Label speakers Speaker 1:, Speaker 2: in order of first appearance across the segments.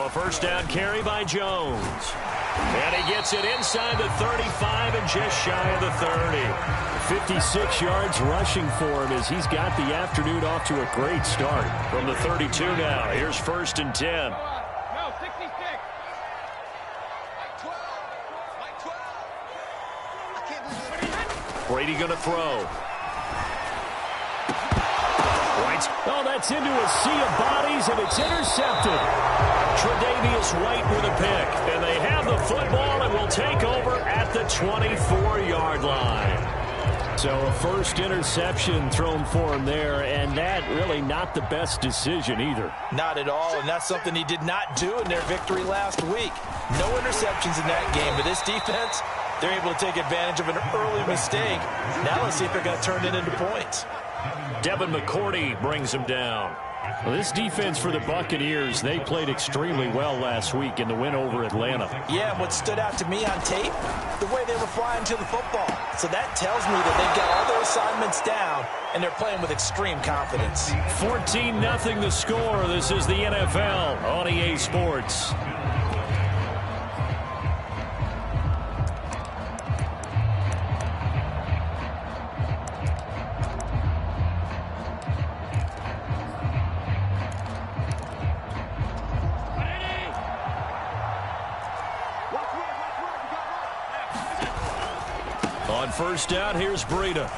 Speaker 1: So a first down carry by Jones. And he gets it inside the 35 and just shy of the 30. 56 yards rushing for him as he's got the afternoon off to a great start. From the 32 now, here's first and 10. Brady going to throw. Oh, that's into a sea of bodies, and it's intercepted. Tre'Davious White with a pick. And they have the football and will take over at the 24-yard line. So a first interception thrown for him there, and that really not the best decision either.
Speaker 2: Not at all, and that's something he did not do in their victory last week. No interceptions in that game, but this defense, they're able to take advantage of an early mistake. Now let's see if they're going to turn it into points.
Speaker 1: Devin McCourty brings him down. Well, this defense for the Buccaneers, they played extremely well last week in the win over Atlanta.
Speaker 2: Yeah, and what stood out to me on tape, the way they were flying to the football. So that tells me that they've got all their assignments down, and they're playing with extreme confidence.
Speaker 1: 14-0 the score. This is the NFL on EA Sports. On first down, here's Breida.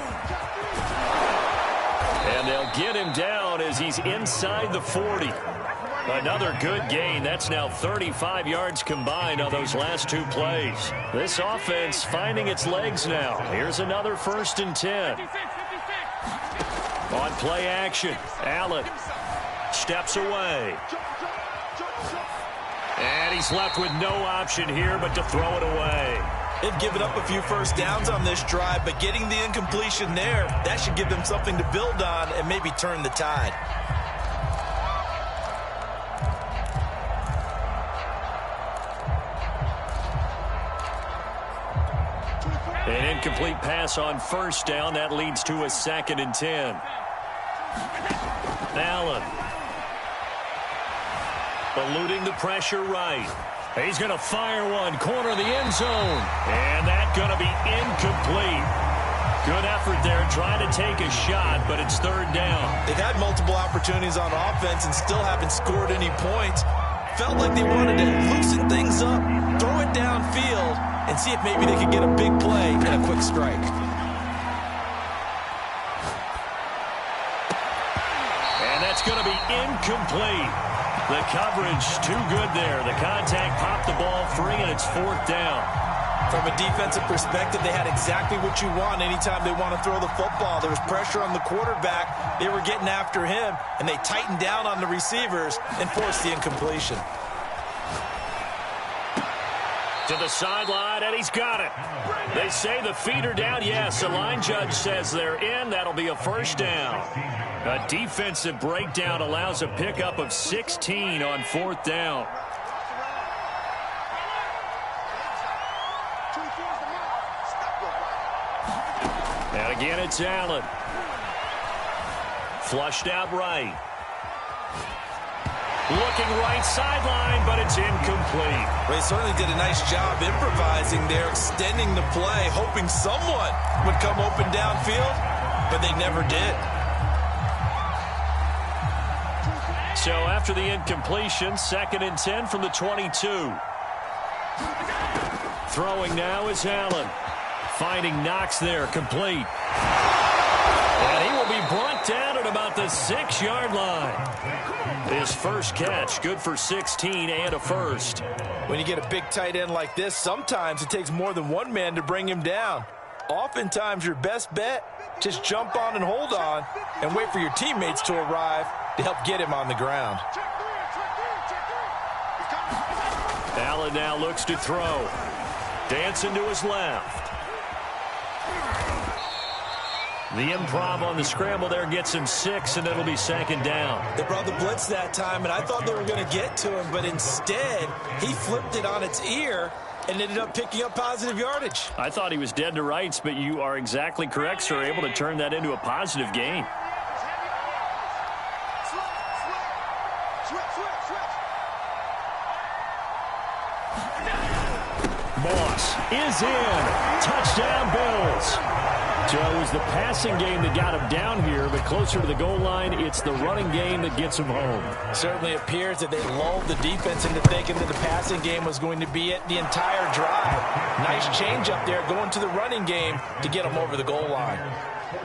Speaker 1: And they'll get him down as he's inside the 40. Another good gain. That's now 35 yards combined on those last two plays. This offense finding its legs now. Here's another first and 10. On play action, Allen steps away. And he's left with no option here but to throw it away.
Speaker 2: They've given up a few first downs on this drive, but getting the incompletion there, that should give them something to build on and maybe turn the tide.
Speaker 1: An incomplete pass on first down. That leads to a 2nd and 10. Allen eluding the pressure right. He's going to fire one, corner of the end zone. And that's going to be incomplete. Good effort there, trying to take a shot, but it's third down.
Speaker 2: They've had multiple opportunities on offense and still haven't scored any points. Felt like they wanted to loosen things up, throw it downfield, and see if maybe they could get a big play and a quick strike.
Speaker 1: And that's going to be incomplete. The coverage too good there. The contact popped the ball free, and it's fourth down.
Speaker 2: From a defensive perspective, they had exactly what you want anytime they want to throw the football. There was pressure on the quarterback. They were getting after him, and they tightened down on the receivers and forced the incompletion.
Speaker 1: To the sideline, and he's got it. They say the feet are down. Yes, the line judge says they're in. That'll be a first down. A defensive breakdown allows a pickup of 16 on fourth down. And again, it's Allen. Flushed out right. Looking right sideline, but it's incomplete.
Speaker 2: They certainly did a nice job improvising there, extending the play, hoping someone would come open downfield, but they never did.
Speaker 1: So after the incompletion, 2nd and 10 from the 22. Throwing now is Allen. Finding Knox there, complete. And he will be brought down at about the 6-yard line. His first catch, good for 16 and a first.
Speaker 2: When you get a big tight end like this, sometimes it takes more than one man to bring him down. Oftentimes, your best bet, just jump on and hold on and wait for your teammates to arrive to help get him on the ground.
Speaker 1: Allen now looks to throw. Dancing to his left. The improv on the scramble there gets him 6, and it'll be 2nd down.
Speaker 2: They brought the blitz that time, and I thought they were going to get to him, but instead, he flipped it on its ear and ended up picking up positive yardage.
Speaker 1: I thought he was dead to rights, but you are exactly correct, sir. Able to turn that into a positive gain. Moss is in. Touchdown, Bills. So it was the passing game that got him down here, but closer to the goal line, it's the running game that gets him home.
Speaker 2: Certainly appears that they lulled the defense into thinking that the passing game was going to be it the entire drive. Nice change up there going to the running game to get him over the goal line.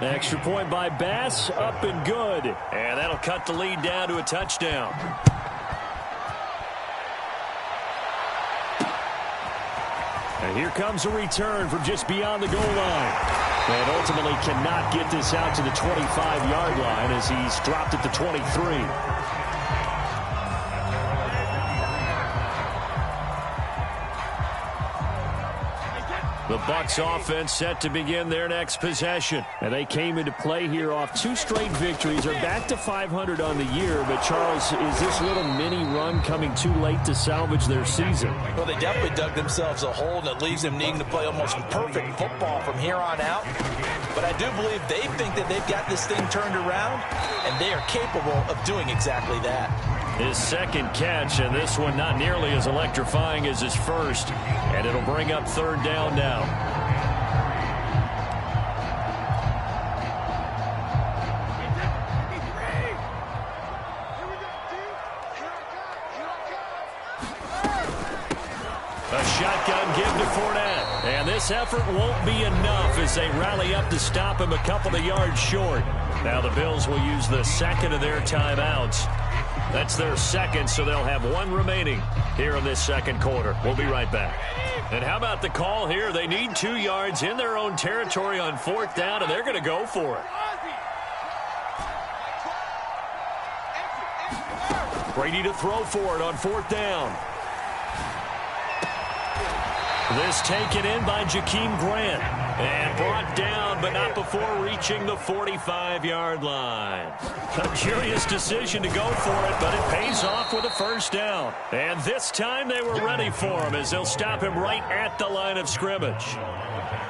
Speaker 1: Extra point by Bass, up and good. And that'll cut the lead down to a touchdown. And here comes a return from just beyond the goal line. And ultimately cannot get this out to the 25-yard line as he's dropped at the 23. The Bucs offense set to begin their next possession. And they came into play here off 2 straight victories. They're back to 500 on the year. But, Charles, is this little mini run coming too late to salvage their season?
Speaker 2: Well, they definitely dug themselves a hole that leaves them needing to play almost perfect football from here on out. But I do believe they think that they've got this thing turned around, and they are capable of doing exactly that.
Speaker 1: His second catch, and this one not nearly as electrifying as his first. And it'll bring up third down now. A shotgun give to Fournette. And this effort won't be enough as they rally up to stop him a couple of yards short. Now the Bills will use the second of their timeouts. That's their second, so they'll have one remaining here in this second quarter. We'll be right back. And how about the call here? They need 2 yards in their own territory on 4th down, and they're going to go for it. Brady to throw for it on 4th down. This taken in by Jakeem Grant. And brought down, but not before reaching the 45-yard line. A curious decision to go for it, but it pays off with a first down. And this time they were ready for him as they'll stop him right at the line of scrimmage.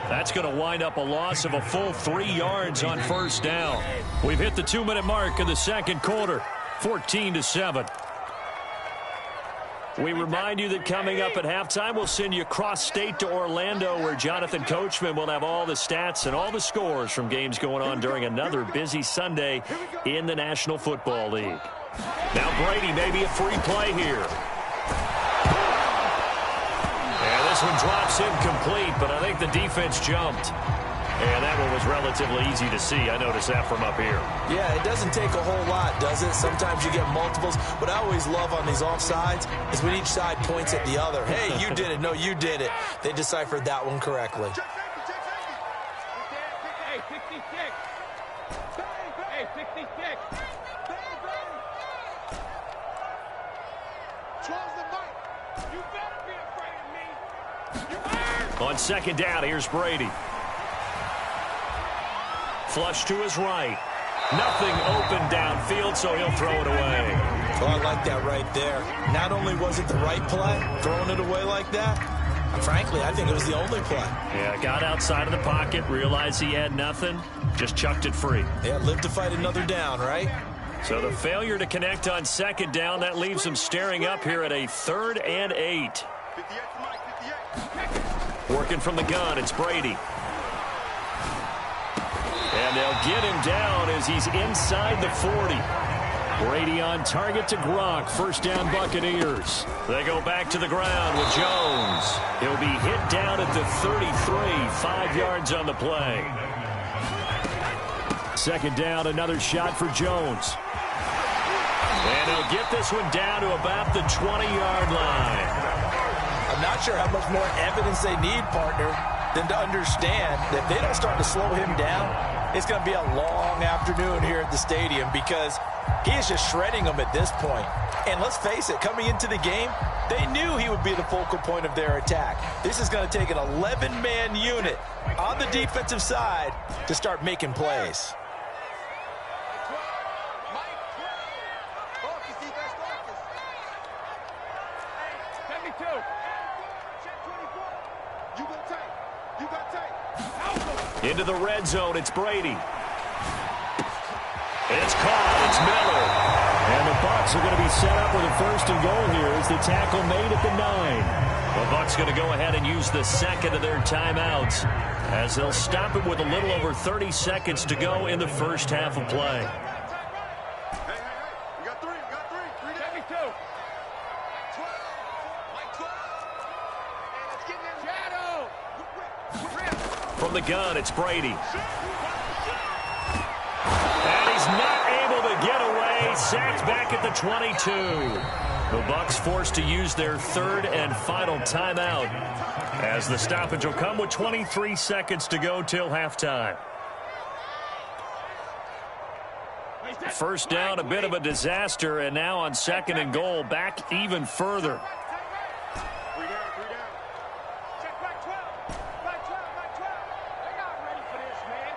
Speaker 1: That's going to wind up a loss of a full 3 yards on first down. We've hit the 2-minute mark of the second quarter, 14-7. We remind you that coming up at halftime, we'll send you cross-state to Orlando, where Jonathan Coachman will have all the stats and all the scores from games going on during another busy Sunday in the National Football League. Now Brady, maybe a free play here. And this one drops incomplete, but I think the defense jumped. And that one was relatively easy to see. I noticed that from up here.
Speaker 2: Yeah, it doesn't take a whole lot, does it? Sometimes you get multiples. What I always love on these offsides is when each side points at the other. Hey, you did it. No, you did it. They deciphered that one correctly.
Speaker 3: Hey, 66. Hey, 66. You better be afraid of me.
Speaker 1: On second down, here's Brady. Flush to his right. Nothing open downfield, so he'll throw it away.
Speaker 2: Oh, I like that right there. Not only was it the right play, throwing it away like that, frankly, I think it was the only play.
Speaker 1: Yeah, got outside of the pocket, realized he had nothing, just chucked it free.
Speaker 2: Yeah, live to fight another down, right?
Speaker 1: So the failure to connect on second down, that leaves him staring up here at a 3rd and 8. Working from the gun, it's Brady. And they'll get him down as he's inside the 40. Brady on target to Gronk. First down, Buccaneers. They go back to the ground with Jones. He'll be hit down at the 33, 5 yards on the play. Second down, another shot for Jones. And he'll get this one down to about the 20-yard line.
Speaker 2: I'm not sure how much more evidence they need, partner, than to understand that if they don't start to slow him down, it's going to be a long afternoon here at the stadium because he is just shredding them at this point. And let's face it, coming into the game, they knew he would be the focal point of their attack. This is going to take an 11-man unit on the defensive side to start making plays.
Speaker 1: Into the red zone, it's Brady. It's caught, it's Miller. And the Bucs Bucs are going to be set up with a first and goal here as the tackle made at the 9. The Bucs going to go ahead and use the second of their timeouts as they'll stop it with a little over 30 seconds to go in the first half of play.
Speaker 3: We got three. Take me 2. 12. Mike 12. And let's get in there. Shadow.
Speaker 1: From the gun, it's Brady. And he's not able to get away. Sacked back at the 22. The Bucs forced to use their third and final timeout as the stoppage will come with 23 seconds to go till halftime. First down, a bit of a disaster, and now on second and goal, back even further.
Speaker 3: 3 down. Check back 12. Back 12. They're not ready for this, man.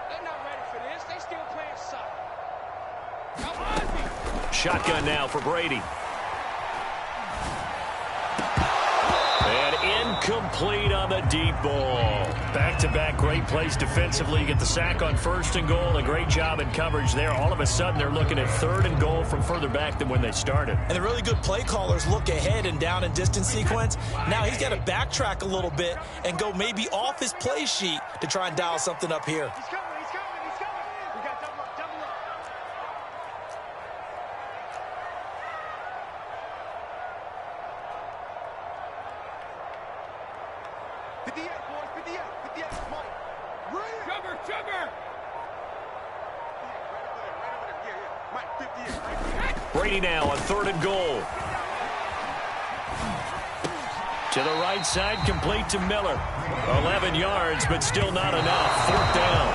Speaker 3: They're not ready for this. They still playing soccer. Come on,
Speaker 1: Shotgun now for Brady. And incomplete on the deep ball. Back-to-back great plays defensively. You get the sack on first and goal. A great job in coverage there. All of a sudden, they're looking at third and goal from further back than when they started.
Speaker 2: And the really good play callers look ahead and down and distance sequence. Now he's got to backtrack a little bit and go maybe off his play sheet to try and dial something up here.
Speaker 3: He's coming. We got double up. 58, boys, 58, Mike. Sugar! Right over there. Yeah. Mike, 58.
Speaker 1: Brady now on third and goal. To the right side, complete to Miller. 11 yards, but still not enough. Fourth down.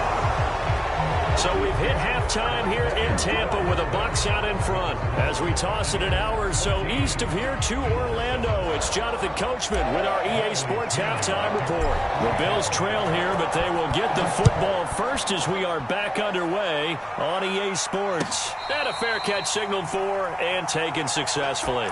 Speaker 1: So we've hit halftime here in Tampa with the Bucs out in front. As we toss it an hour or so east of here to Orlando, it's Jonathan Coachman with our EA Sports Halftime Report. The Bills trail here, but they will get the football first as we are back underway on EA Sports. And a fair catch signaled for and taken successfully.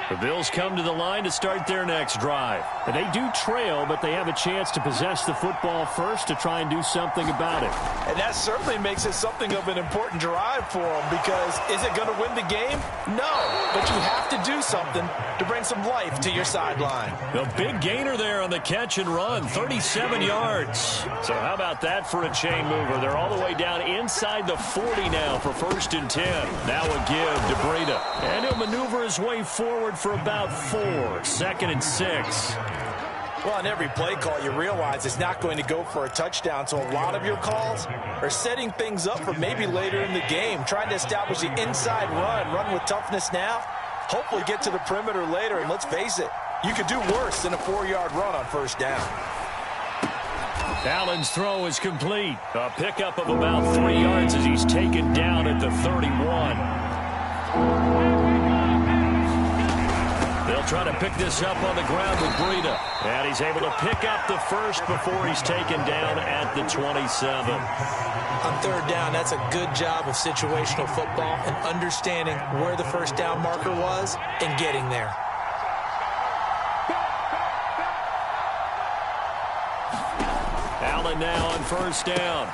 Speaker 1: The Bills come to the line to start their next drive. And they do trail, but they have a chance to possess the football first to try and do something about it.
Speaker 2: And that certainly makes it something of an important drive for them, because is it going to win the game? No, but you have to do something to bring some life to your sideline.
Speaker 1: The big gainer there on the catch and run, 37 yards. So how about that for a chain mover? They're all the way down inside the 40 now for first and 10. Now a give to Breda. And he'll maneuver his way forward for about 4. Second and 6.
Speaker 2: Well, on every play call, you realize it's not going to go for a touchdown. So a lot of your calls are setting things up for maybe later in the game, trying to establish the inside run with toughness now, hopefully get to the perimeter later. And let's face it, you could do worse than a 4-yard run on first down.
Speaker 1: Allen's throw is complete. A pickup of about 3 yards as he's taken down at the 31. They'll try to pick this up on the ground with Breda. And he's able to pick up the first before he's taken down at the 27.
Speaker 2: On third down, that's a good job of situational football and understanding where the first down marker was and getting there.
Speaker 1: Allen now on first down.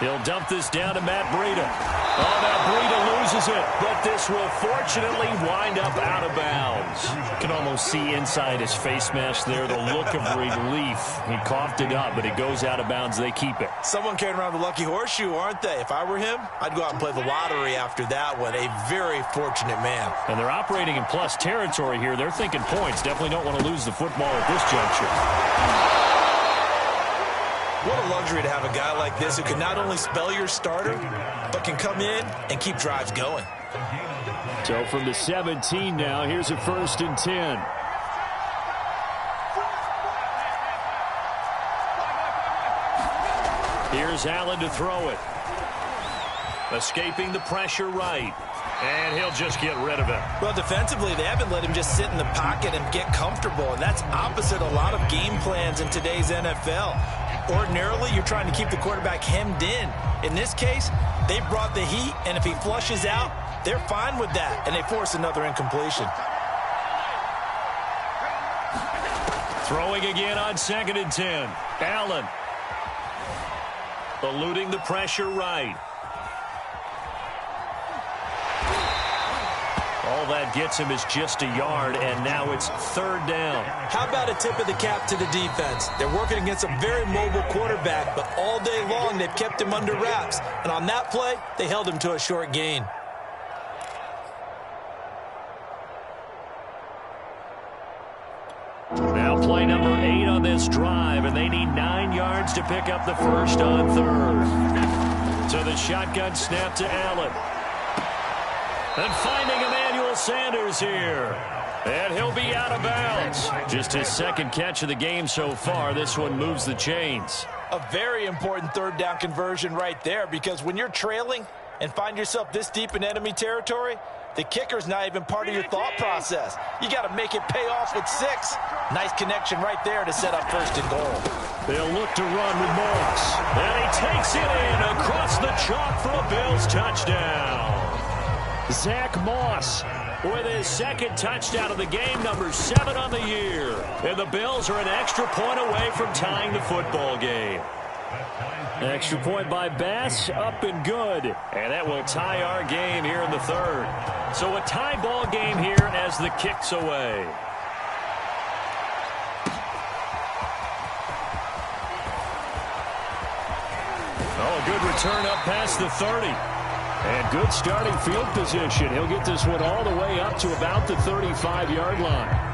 Speaker 1: He'll dump this down to Matt Breda. Oh, now Breda loses it, but this will fortunately wind up out of bounds. You can almost see inside his face mask there the look of relief. He coughed it up, but it goes out of bounds. They keep it.
Speaker 2: Someone carrying around the lucky horseshoe, aren't they? If I were him, I'd go out and play the lottery after that one. A very fortunate man.
Speaker 1: And they're operating in plus territory here. They're thinking points. Definitely don't want to lose the football at this juncture.
Speaker 2: What a luxury to have a guy like this who can not only spell your starter, but can come in and keep drives going.
Speaker 1: So from the 17 now, here's a first and 10. Here's Allen to throw it. Escaping the pressure right. And he'll just get rid of it.
Speaker 2: Well, defensively, they haven't let him just sit in the pocket and get comfortable, and that's opposite a lot of game plans in today's NFL. Ordinarily, you're trying to keep the quarterback hemmed in. In this case, they brought the heat, and if he flushes out, they're fine with that, and they force another incompletion.
Speaker 1: Throwing again on 2nd and 10. Allen. Eluding the pressure right. All that gets him is just a yard, and now it's 3rd down.
Speaker 2: How about a tip of the cap to the defense? They're working against a very mobile quarterback, but all day long they've kept him under wraps. And on that play, they held him to a short gain.
Speaker 1: Now play number 8 on this drive, and they need 9 yards to pick up the first on 3rd. So the shotgun snap to Allen. And finding Emmanuel Sanders here. And he'll be out of bounds. Just his 2nd catch of the game so far. This one moves the chains.
Speaker 2: A very important 3rd down conversion right there, because when you're trailing and find yourself this deep in enemy territory, the kicker's not even part of your thought process. You got to make it pay off with 6. Nice connection right there to set up 1st and goal.
Speaker 1: They'll look to run with Moss. And he takes it in across the chalk for a Bills touchdown. Zach Moss with his 2nd touchdown of the game, number 7 on the year. And the Bills are an extra point away from tying the football game. Extra point by Bass, up and good. And that will tie our game here in the 3rd. So a tie ball game here as the kick's away. Oh, good return up past the 30. And good starting field position. He'll get this one all the way up to about the 35-yard line.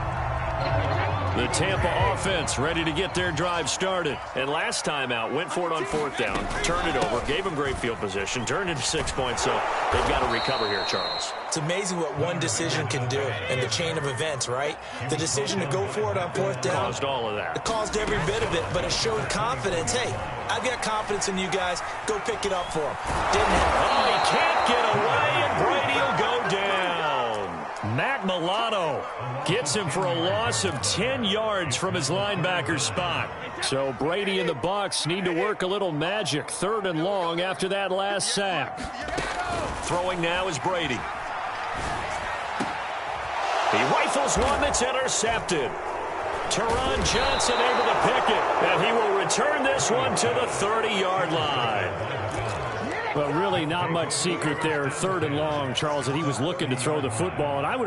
Speaker 1: The Tampa offense ready to get their drive started. And last time out, went for it on 4th down, turned it over, gave them great field position, turned into 6 points, so they've got to recover here, Charles.
Speaker 2: It's amazing what one decision can do in the chain of events, right? The decision to go for it on 4th down.
Speaker 1: Caused all of that.
Speaker 2: It caused every bit of it, but it showed confidence. Hey, I've got confidence in you guys. Go pick it up for him. Didn't happen.
Speaker 1: Oh, he can't get away, and Brady will go down. Matt Milano gets him for a loss of 10 yards from his linebacker spot. So Brady and the Bucs need to work a little magic. 3rd and long after that last sack. Throwing now is Brady. He rifles one that's intercepted. Teron Johnson able to pick it, and he will return this one to the 30-yard line. Well, really not much secret there. 3rd and long, Charles, that he was looking to throw the football, and I would